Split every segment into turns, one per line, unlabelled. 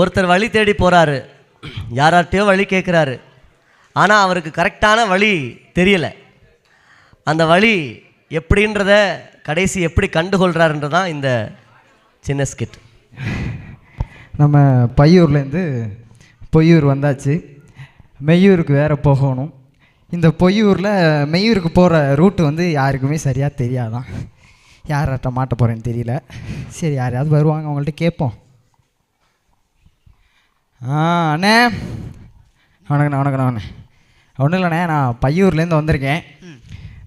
ஒருத்தர் வழி தேடி போகிறாரு, யார்கிட்டையோ வழி கேட்குறாரு. ஆனால் அவருக்கு கரெக்டான வழி தெரியலை. அந்த வழி எப்படின்றத கடைசி எப்படி கண்டுகொள்கிறாருன்றதான் இந்த சின்ன ஸ்கிட்.
நம்ம பையூர்லேருந்து பொய்யூர் வந்தாச்சு. மெய்யூருக்கு வேறு போகணும். இந்த பொய்யூரில் மெய்யூருக்கு போகிற ரூட்டு வந்து யாருக்குமே சரியாக தெரியாதான். யார்கிட்ட மாட்ட போகிறேன்னு தெரியல. சரி, யாரையாவது வருவாங்க, அவங்கள்ட்ட கேட்போம். அண்ணே வணக்கண்ணே. வணக்கண்ணே. ஒன்றும் இல்லைண்ணே, நான் பையூர்லேருந்து வந்திருக்கேன்.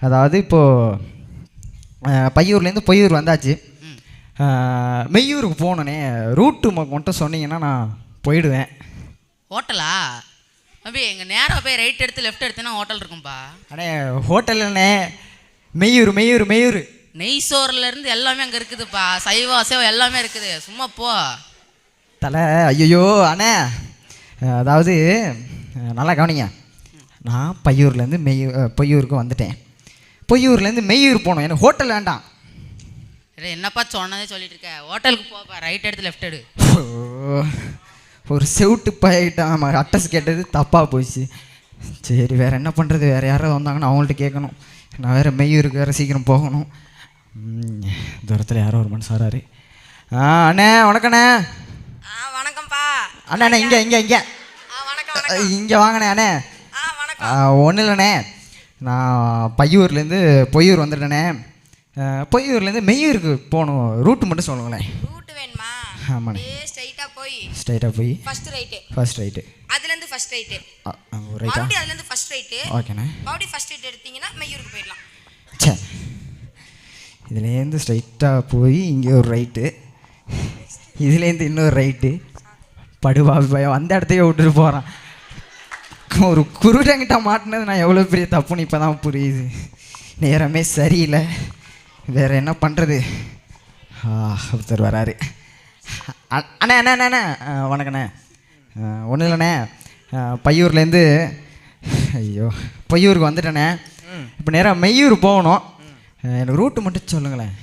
அதாவது இப்போது பையூர்லேருந்து பொய்யூர் வந்தாச்சு. மெய்யூருக்கு போகணுண்ணே. ரூட்டு மட்டும் சொன்னீங்கன்னா நான் போயிடுவேன்.
ஹோட்டலா? அப்படி எங்கள் நேராக போய் ரைட் எடுத்து லெஃப்ட் எடுத்தேன்னா ஹோட்டல் இருக்கும்பா.
அண்ணே ஹோட்டல் இல்லைண்ணே, மெய்யூர் மெய்யூர் மெய்யூர்.
நெய் சோறுலேருந்து எல்லாமே அங்கே இருக்குதுப்பா. சைவம் அசைவம் எல்லாமே இருக்குது. சும்மா போ
தலை. ஐயோ அண்ணே, அதாவது நல்லா கவனிங்க. நான் பையூர்லேருந்து பொய்யூருக்கு வந்துட்டேன். பொய்யூர்லேருந்து மெய்யூர் போகணும். எனக்கு ஹோட்டல் வேண்டாம்.
என்னப்பா சொன்னதே சொல்லிட்டு இருக்க? ஹோட்டலுக்கு போப்பா, ரைட் எடுத்து லெஃப்ட் எடு.
ஒரு செவுட்டு பையிட்டான். அட்ரஸ் கேட்டது தப்பாக போச்சு. சரி, வேறு என்ன பண்ணுறது? வேறு யாராவது வந்தாங்கன்னா அவங்கள்ட்ட கேட்கணும். நான் வேறு மெய்யூருக்கு வேறு சீக்கிரம் போகணும். தூரத்தில் யாரோ ஒரு மனுஷன் வராரு. அண்ணே வணக்கண்ணே.
வணக்கம்ப்பா.
அண்ணா அண்ணே, இங்கே இங்கே இங்கே இங்கே வாங்கண்ணே. அண்ணே ஒன்றும் இல்லைண்ணே, நான் பையூர்லேருந்து பொய்யூர் வந்துட்டேண்ணே. பொய்யூர்லேருந்து மெய்யூருக்கு போகணும். ரூட்டு மட்டும் சொல்லுங்களேன்.
ரூட் வேணுமா?
ஆமாண்ணே.
ஸ்ட்ரைட்டாக போய்
ஃபர்ஸ்ட் ரைட்டு.
அதுலேருந்து ஃபர்ஸ்ட் ரைட்டு.
ரைட்டா?
அதுலேருந்து ஃபர்ஸ்ட் ரைட்டு.
ஓகேண்ணே.
மறுபடியும் ஃபர்ஸ்ட் ரைட் எடுத்தீங்கன்னா மெய்யூருக்கு போயிடலாம்.
சரி, இதுலேருந்து ஸ்ட்ரைட்டாக போய் இங்கே ஒரு ரைட்டு, இதுலேருந்து இன்னொரு ரைட்டு. படுவா பயம் அந்த இடத்தையே விட்டுட்டு போகிறான். ஒரு குருடங்கிட்ட மாட்டினது நான் எவ்வளோ பெரிய தப்புன்னு இப்போ தான் புரியுது. நேரமே சரியில்லை. வேறு என்ன பண்ணுறது? ஒருத்தர் வராரு. அண்ணே அண்ணே அண்ணே அண்ணே வணக்கண்ணே. ஒன்றும் இல்லைண்ணே, பையூர்லேருந்து பொய்யூருக்கு வந்துட்டேண்ணே. இப்போ நேராக மெய்யூர் போகணும். எனக்கு ரூட்டு மட்டும் சொல்லுங்களேன்.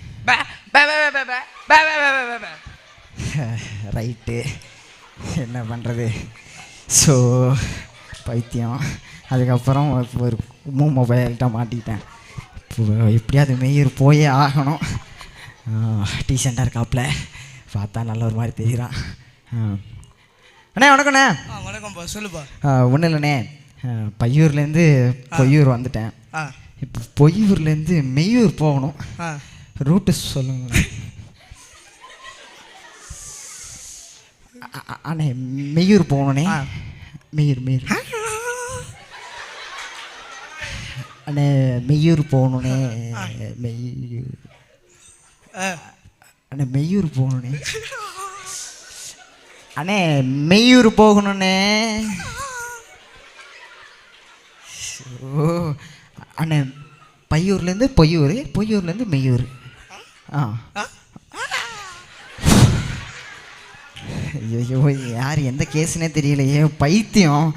ரைட்டு. என்ன பண்ணுறது? ஸோ பைத்தியம். அதுக்கப்புறம் ஒரு மொபைல்கிட்ட மாட்டிக்கிட்டேன். இப்போ எப்படியாவது மெய்யூர் போயே ஆகணும். டீசெண்டாக இருக்காப்புல, பார்த்தா நல்ல ஒரு மாதிரி தெரியுறான். அண்ணே வணக்கண்ணே.
வணக்கம்ப்பா, சொல்லுப்பா.
ஒன்றும் இல்லைண்ணே, பையூர்லேருந்து பொய்யூர் வந்துட்டேன். இப்போ பொய்யூர்லேருந்து மெய்யூர் போகணும். ரூட்டு சொல்லுங்க அண்ணே. மெய்யூர் போகணுண்ணே. மெய்யூர் அண்ணே, மெய்யூர் போகணுண்ணே. மெய்யூர் அண்ணே, மெய்யூர் போகணுண்ணே. அண்ணே மெய்யூர் போகணுண்ணே. ஓ அண்ணே, பையூர்லேருந்து பொய்யூர், பொய்யூர்லேருந்து மெய்யூர். ஐயோ, யார் எந்த கேஸுன்னே தெரியலையே, பைத்தியம்.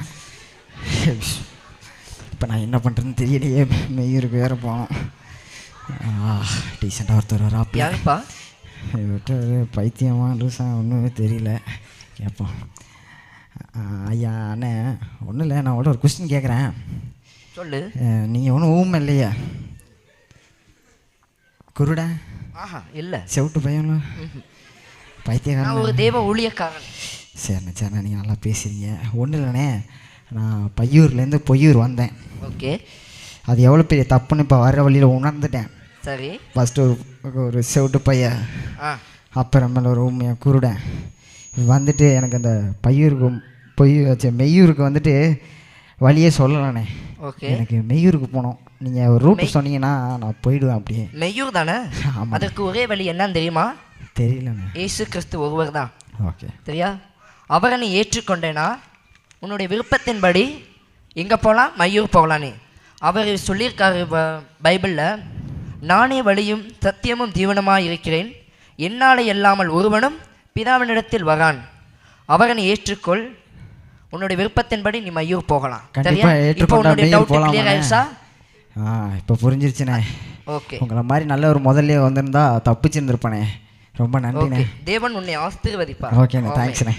இப்போ நான் என்ன பண்ணுறதுன்னு தெரியலையே. மெய்யூருக்கு வேறு போனோம். டீசெண்டாக ஒருத்தர் வராப்பா. விட்டு பைத்தியமாக லூஸா ஒன்றுமே தெரியல. கேட்போம். ஐயா அண்ணே, ஒன்றும் இல்லை, நான் ஒரு கொஸ்டின் கேட்குறேன்.
சொல்லு.
நீங்கள் ஒன்றும் ஊமை இல்லையா? குருடா?
இல்லை.
செவிட்டு பையன்? பைத்தியக்காரன்?
ஒரு தேவ ஊழியக்காரன்.
சரிண்ணே நீங்கள் நல்லா பேசுகிறீங்க. ஒன்றும் இல்லைண்ணே, நான் பையூர்லேருந்து பொய்யூர் வந்தேன்.
ஓகே.
அது எவ்வளோ பெரிய தப்புன்னு இப்போ வர்ற வழியில் உணர்ந்துட்டேன்.
சரி.
ஃபஸ்ட்டு ஒரு செவிட்டு பையன், அப்புறமேல ஒரு ஊமையை குருடேன். வந்துட்டு எனக்கு அந்த பையூருக்கு மெய்யூருக்கு வந்துட்டு வழியே சொல்லலாண்ணே.
ஓகே.
எனக்கு மெய்யூருக்கு போகணும். நீங்கள் ஒரு ரூட்டு சொன்னீங்கன்னா நான் போயிடுவேன். அப்படியே
மெய்யூர் தானே?
ஆமாம்.
அதற்கு ஒரே வழி என்னன்னு தெரியுமா?
தெரியலண்ணே.
இயேசு கிறிஸ்து ஒருவர் தான்.
ஓகே.
சரியா? அவரை நீ ஏற்றுக்கொண்டேனா உன்னுடைய விருப்பத்தின்படி எங்கே போகலாம்? மெய்யூர் போகலான்னு அவர் சொல்லியிருக்காரு பைபிளில். நானே வழியும் சத்தியமும் ஜீவனுமாக இருக்கிறேன், என்னாலே இல்லாமல் ஒருவனும் பிதாவினிடத்தில் வரான். அவரை நீ ஏற்றுக்கொள், உன்னுடைய விருப்பத்தின்படி நீ மெய்யூர் போகலாம்.
இப்போ புரிஞ்சிருச்சுண்ணே.
ஓகே.
உங்களை மாதிரி நல்ல ஒரு முதல்ல வந்திருந்தா தப்பிச்சுருந்துருப்பானே. ரொம்ப நன்றிண்ணே.
தேவன் உன்னை ஆசீர்வதிப்பார்.
ஓகேண்ணே, தேங்க்ஸ்ண்ணே.